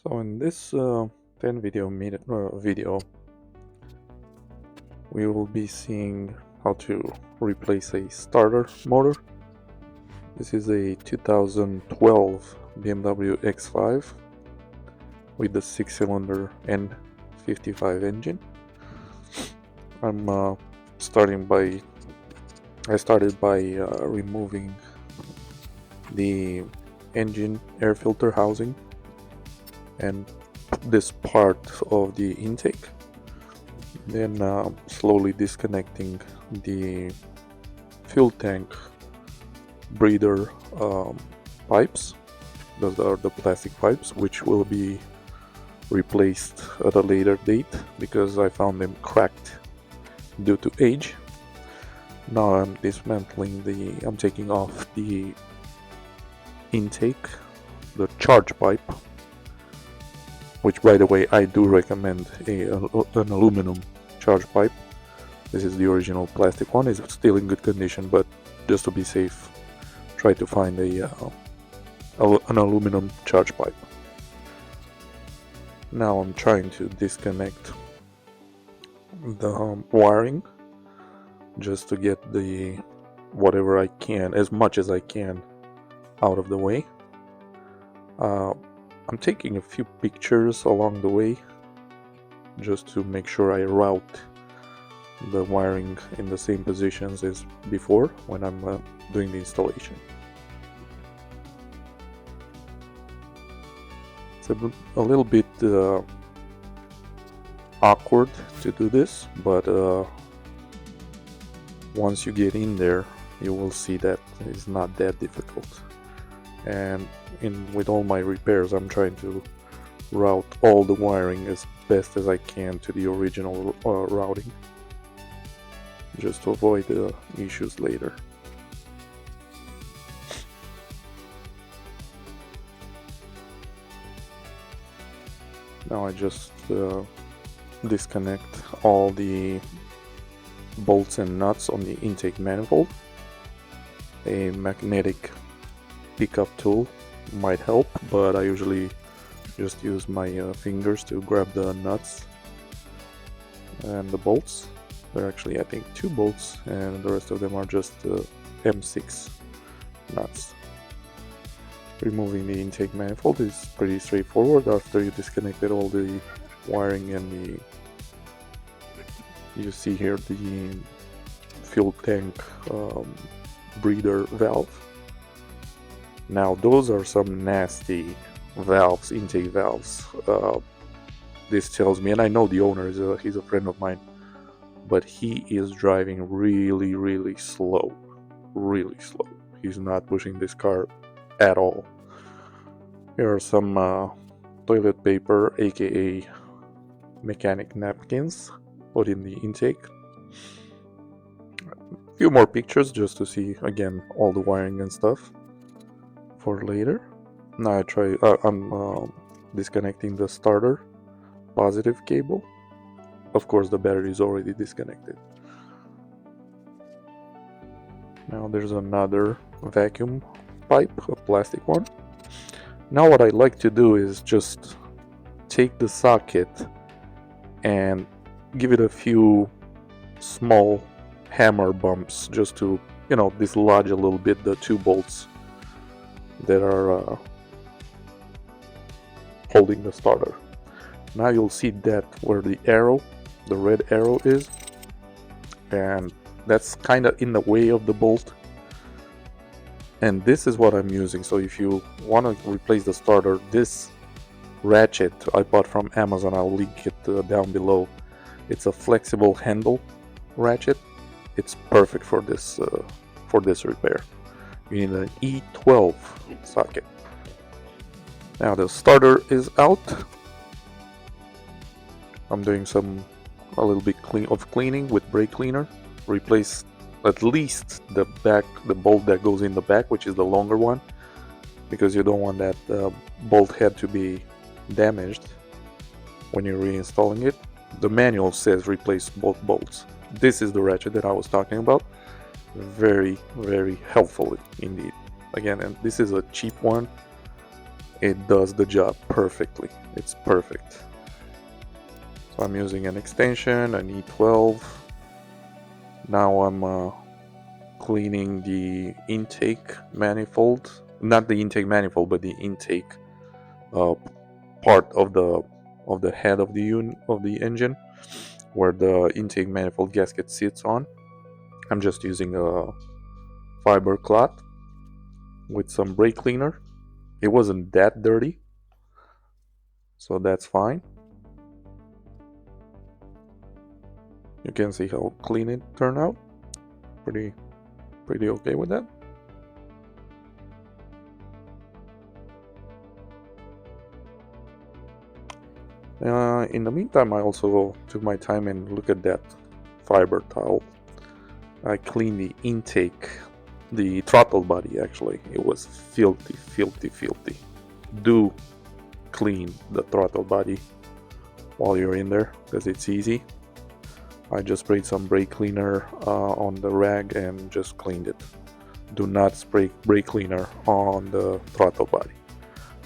So in this 10 video, we will be seeing how to replace a starter motor. This is a 2012 BMW X5 with the 6-cylinder N55 engine. I'm starting by I started by removing the engine air filter housing and this part of the intake, then slowly disconnecting the fuel tank breather pipes. Those are the plastic pipes which will be replaced at a later date because I found them cracked due to age. Now I'm taking off the intake, the charge pipe, which by the way I do recommend an aluminum charge pipe. This is the original plastic one. It's still in good condition, but just to be safe, try to find an aluminum charge pipe. Now I'm trying to disconnect the wiring just to get the whatever I can, as much as I can, out of the way. I'm taking a few pictures along the way just to make sure I route the wiring in the same positions as before when I'm doing the installation. It's a little bit awkward to do this, but once you get in there, you will see that it's not that difficult. And with all my repairs, I'm trying to route all the wiring as best as I can to the original routing, just to avoid the issues later. Now I just disconnect all the bolts and nuts on the intake manifold. A magnetic pickup tool might help, but I usually just use my fingers to grab the nuts and the bolts. There are actually, I think, 2 bolts, and the rest of them are just M6 nuts. Removing the intake manifold is pretty straightforward after you disconnected all the wiring and you see here the fuel tank breather valve. Now those are some nasty valves, intake valves. This tells me, and I know the owner he's a friend of mine, but he is driving really slow, really slow. He's not pushing this car at all. Here are some toilet paper, aka mechanic napkins, put in the intake. A few more pictures just to see again all the wiring and stuff for later. Now I'm disconnecting the starter positive cable. Of course the battery is already disconnected. Now there's another vacuum pipe, a plastic one. Now what I like to do is just take the socket and give it a few small hammer bumps just to, dislodge a little bit the 2 bolts that are holding the starter. Now you'll see that where the red arrow is, and that's kind of in the way of the bolt, and this is what I'm using. So if you want to replace the starter, this ratchet I bought from Amazon, I'll link it down below. It's a flexible handle ratchet. It's perfect for this repair. You need an E12 socket. Now the starter is out. I'm doing a little bit of cleaning with brake cleaner. Replace at least the bolt that goes in the back, which is the longer one, because you don't want that bolt head to be damaged when you're reinstalling it. The manual says replace both bolts. This is the ratchet that I was talking about. Very helpful indeed. Again, and this is a cheap one. it does the job perfectly. It's perfect. So I'm using an extension, an E12. Now I'm cleaning the intake manifold, not the intake manifold, but the intake part of the head of the engine, where the intake manifold gasket sits on. I'm just using a fiber cloth with some brake cleaner. It wasn't that dirty, so that's fine. You can see how clean it turned out. Pretty okay with that. In the meantime, I also took my time and look at that fiber towel. I cleaned the intake, the throttle body. Actually, it was filthy. Do clean the throttle body while you're in there, because it's easy. I just sprayed some brake cleaner on the rag and just cleaned it. Do not spray brake cleaner on the throttle body.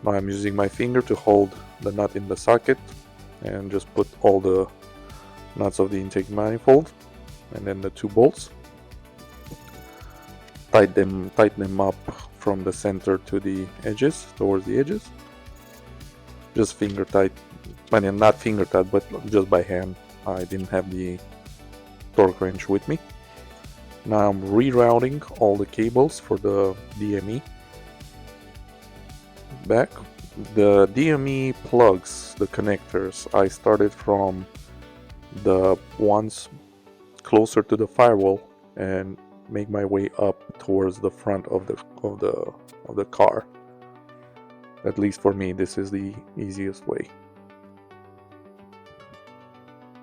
Now I'm using my finger to hold the nut in the socket and just put all the nuts of the intake manifold and then the two bolts. Tighten them up from the center to the edges, towards the edges. Just finger tight. I mean, not finger tight, but just by hand. I didn't have the torque wrench with me. Now I'm rerouting all the cables for the DME back. The DME plugs, the connectors, I started from the ones closer to the firewall and make my way up towards the front of the car. At least for me, this is the easiest way.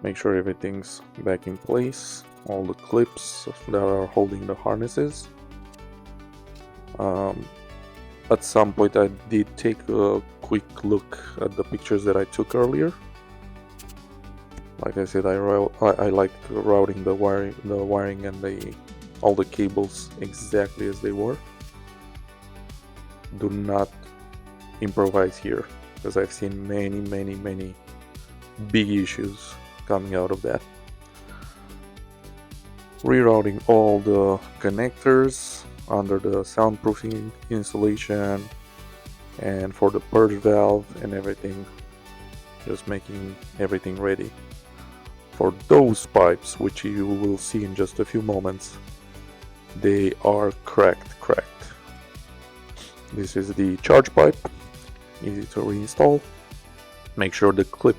Make sure everything's back in place, all the clips that are holding the harnesses. At some point I did take a quick look at the pictures that I took earlier. Like I said, I like routing the wiring and all the cables exactly as they were. Do not improvise here, because I've seen many big issues coming out of that. Rerouting all the connectors under the soundproofing insulation and for the purge valve and everything, just making everything ready for those pipes, which you will see in just a few moments. They are cracked. This is the charge pipe, easy to reinstall. Make sure the clip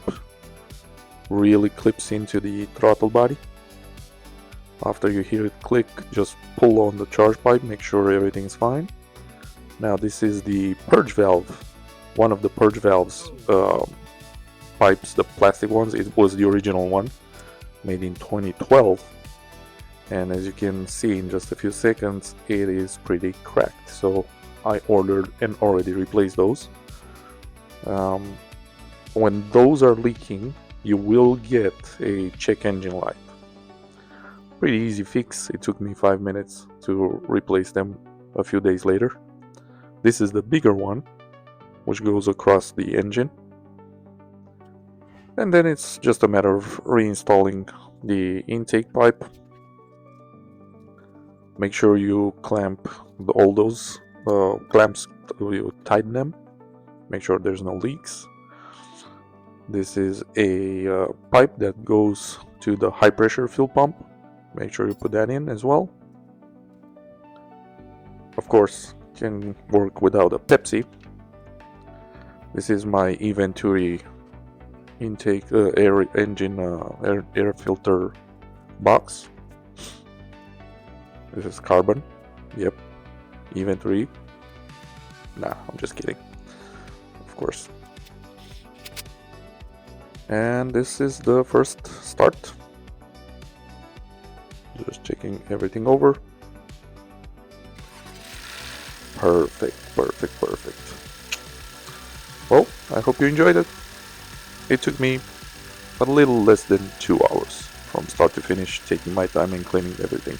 really clips into the throttle body. After you hear it click, just pull on the charge pipe, make sure everything's fine. Now this is the purge valve, one of the purge valves pipes, the plastic ones. It was the original one, made in 2012, and as you can see in just a few seconds, it is pretty cracked. So I ordered and already replaced those. When those are leaking, you will get a check engine light. Pretty easy fix. It took me 5 minutes to replace them a few days later. This is the bigger one, which goes across the engine. And then it's just a matter of reinstalling the intake pipe. Make sure you clamp all those clamps, you tighten them. Make sure there's no leaks. This is a pipe that goes to the high pressure fuel pump. Make sure you put that in as well. Of course, can work without a Pepsi. This is my E-Venturi intake air filter box. This is carbon. Yep, E-Venturi. Nah, I'm just kidding. Of course. And this is the first start. Just checking everything over. Perfect. Well, I hope you enjoyed it. It took me a little less than 2 hours from start to finish, taking my time and cleaning everything.